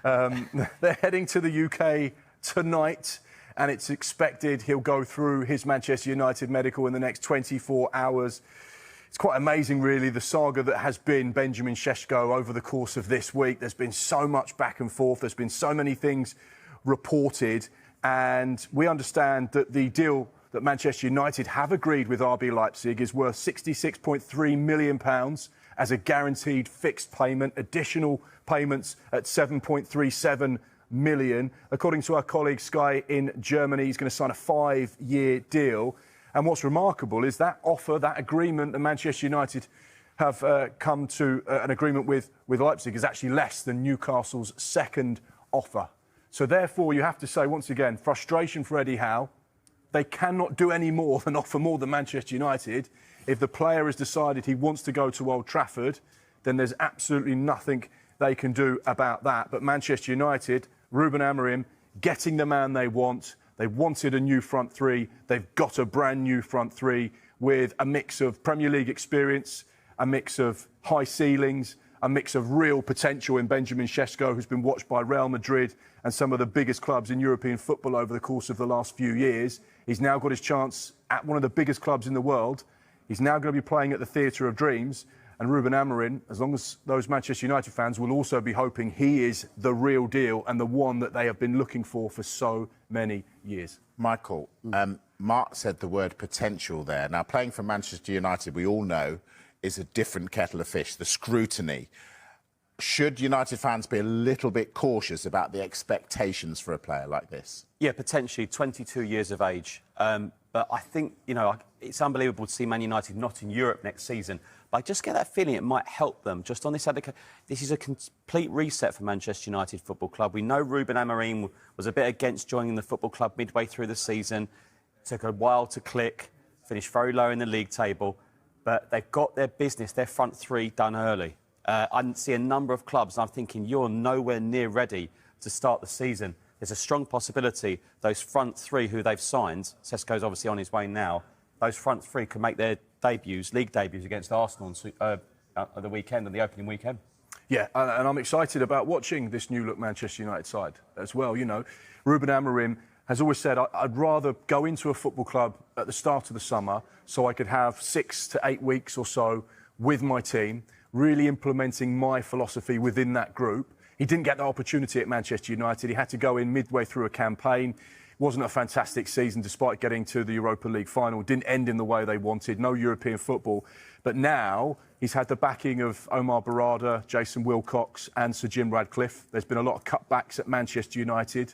They're heading to the UK tonight, and it's expected he'll go through his Manchester United medical in the next 24 hours. It's quite amazing, really, the saga that has been Benjamin Sesko over the course of this week. There's been so much back and forth. There's been so many things reported. And we understand that the deal that Manchester United have agreed with RB Leipzig is worth £66.3 million as a guaranteed fixed payment, additional payments at £7.37 million. According to our colleague Sky in Germany, he's going to sign a 5-year deal. And what's remarkable is that offer, that agreement that Manchester United have come to an agreement with Leipzig is actually less than Newcastle's second offer. So therefore, you have to say, once again, frustration for Eddie Howe. They cannot do any more than offer more than Manchester United. If the player has decided he wants to go to Old Trafford, then there's absolutely nothing they can do about that. But Manchester United, Ruben Amorim, getting the man they want. They wanted a new front three. They've got a brand new front three with a mix of Premier League experience, a mix of high ceilings, a mix of real potential in Benjamin Sesko, who's been watched by Real Madrid and some of the biggest clubs in European football over the course of the last few years. He's now got his chance at one of the biggest clubs in the world. He's now going to be playing at the Theatre of Dreams. And Ruben Amorim, as long as those Manchester United fans will also be hoping he is the real deal and the one that they have been looking for so many years. Michael, Mark said the word potential there. Now, playing for Manchester United, we all know, is a different kettle of fish, the scrutiny. Should United fans be a little bit cautious about the expectations for a player like this? Yeah, potentially, 22 years of age. But I think, you know, it's unbelievable to see Man United not in Europe next season. But I just get that feeling it might help them. Just on this, this is a complete reset for Manchester United Football Club. We know Ruben Amorim was a bit against joining the football club midway through the season. Took a while to click, finished very low in the league table. But they've got their business, their front three, done early. I see a number of clubs, and I'm thinking you're nowhere near ready to start the season. There's a strong possibility those front three who they've signed, Sesko's obviously on his way now, those front three can make their debuts, league debuts against Arsenal on the weekend, on the opening weekend. Yeah, and I'm excited about watching this new-look Manchester United side as well. You know, Ruben Amorim has always said, I'd rather go into a football club at the start of the summer so I could have 6 to 8 weeks or so with my team, really implementing my philosophy within that group. He didn't get the opportunity at Manchester United. He had to go in midway through a campaign. It wasn't a fantastic season despite getting to the Europa League final. Didn't end in the way they wanted. No European football. But now he's had the backing of Omar Barada, Jason Wilcox and Sir Jim Radcliffe. There's been a lot of cutbacks at Manchester United.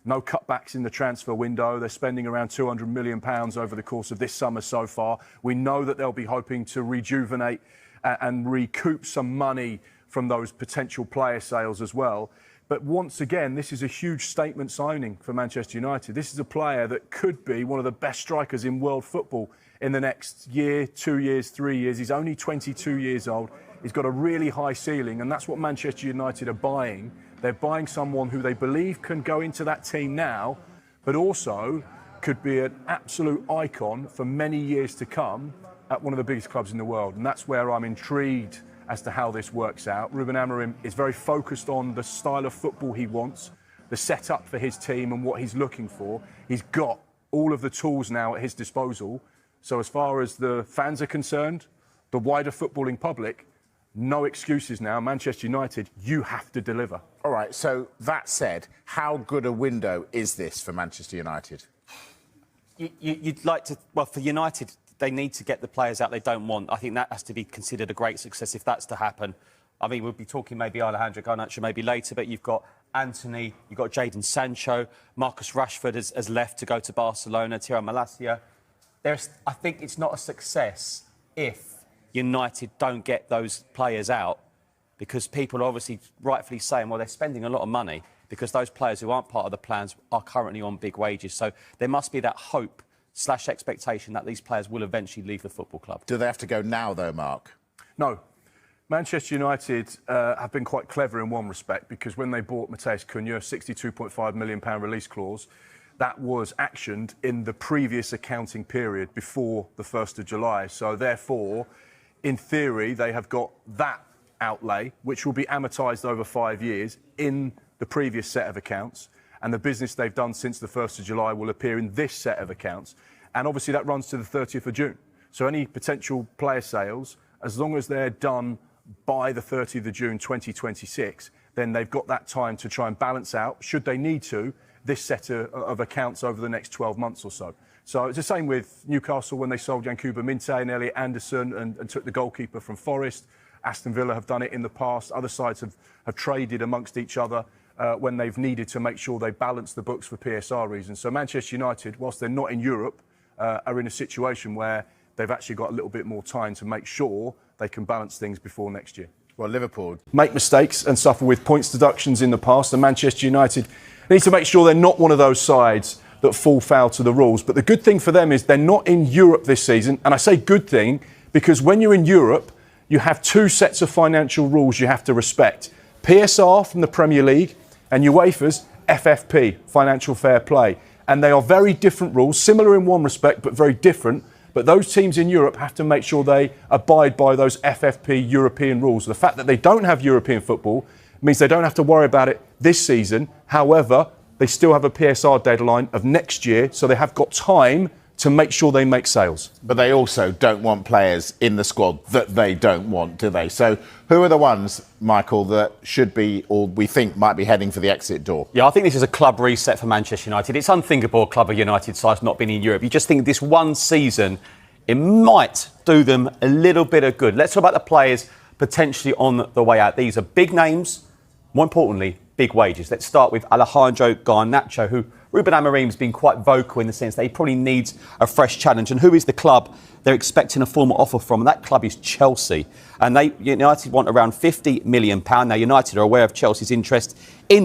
No cutbacks in the transfer window. They're spending around £200 million over the course of this summer so far. We know that they'll be hoping to rejuvenate and recoup some money from those potential player sales as well. But once again, this is a huge statement signing for Manchester United. This is a player that could be one of the best strikers in world football in the next year, 2 years, 3 years. He's only 22 years old. He's got a really high ceiling, and that's what Manchester United are buying. They're buying someone who they believe can go into that team now, but also could be an absolute icon for many years to come at one of the biggest clubs in the world. And that's where I'm intrigued as to how this works out. Ruben Amorim is very focused on the style of football he wants, the setup for his team and what he's looking for. He's got all of the tools now at his disposal. So as far as the fans are concerned, the wider footballing public, no excuses now. Manchester United, you have to deliver. All right, so that said, how good a window is this for Manchester United? You'd like to... Well, for United, they need to get the players out they don't want. I think that has to be considered a great success if that's to happen. I mean, we'll be talking maybe Alejandro Garnacho maybe later, but you've got Anthony, you've got Jadon Sancho, Marcus Rashford has left to go to Barcelona, Tiro Malacia. I think it's not a success if United don't get those players out, because people are obviously rightfully saying, well, they're spending a lot of money because those players who aren't part of the plans are currently on big wages. So there must be that hope / expectation that these players will eventually leave the football club. Do they have to go now, though, Mark? No. Manchester United have been quite clever in one respect, because when they bought Matheus Cunha, £62.5 million release clause, that was actioned in the previous accounting period before the 1st of July. So therefore, in theory, they have got that outlay, which will be amortised over 5 years, in the previous set of accounts, and the business they've done since the 1st of July will appear in this set of accounts. And obviously that runs to the 30th of June. So any potential player sales, as long as they're done by the 30th of June 2026, then they've got that time to try and balance out, should they need to, this set of accounts over the next 12 months or so. So it's the same with Newcastle when they sold Yankuba Minte and Elliot Anderson and took the goalkeeper from Forest. Aston Villa have done it in the past. Other sides have traded amongst each other when they've needed to make sure they balance the books for PSR reasons. So Manchester United, whilst they're not in Europe, are in a situation where they've actually got a little bit more time to make sure they can balance things before next year. Well, Liverpool make mistakes and suffer with points deductions in the past, and Manchester United need to make sure they're not one of those sides that fall foul to the rules. But the good thing for them is they're not in Europe this season, and I say good thing because when you're in Europe, you have two sets of financial rules you have to respect. PSR from the Premier League and UEFA's FFP, Financial Fair Play. And they are very different rules, similar in one respect, but very different. But those teams in Europe have to make sure they abide by those FFP European rules. The fact that they don't have European football means they don't have to worry about it this season. However, they still have a PSR deadline of next year, so they have got time to make sure they make sales. But they also don't want players in the squad that they don't want, do they? So who are the ones, Michael, that should be, or we think might be heading for the exit door? Yeah, I think this is a club reset for Manchester United. It's unthinkable a club of United size not being in Europe. You just think this one season, it might do them a little bit of good. Let's talk about the players potentially on the way out. These are big names, more importantly, big wages. Let's start with Alejandro Garnacho, who Ruben Amorim's been quite vocal in the sense that he probably needs a fresh challenge. And who is the club they're expecting a formal offer from? And that club is Chelsea. And United want around £50 million. Now, United are aware of Chelsea's interest in the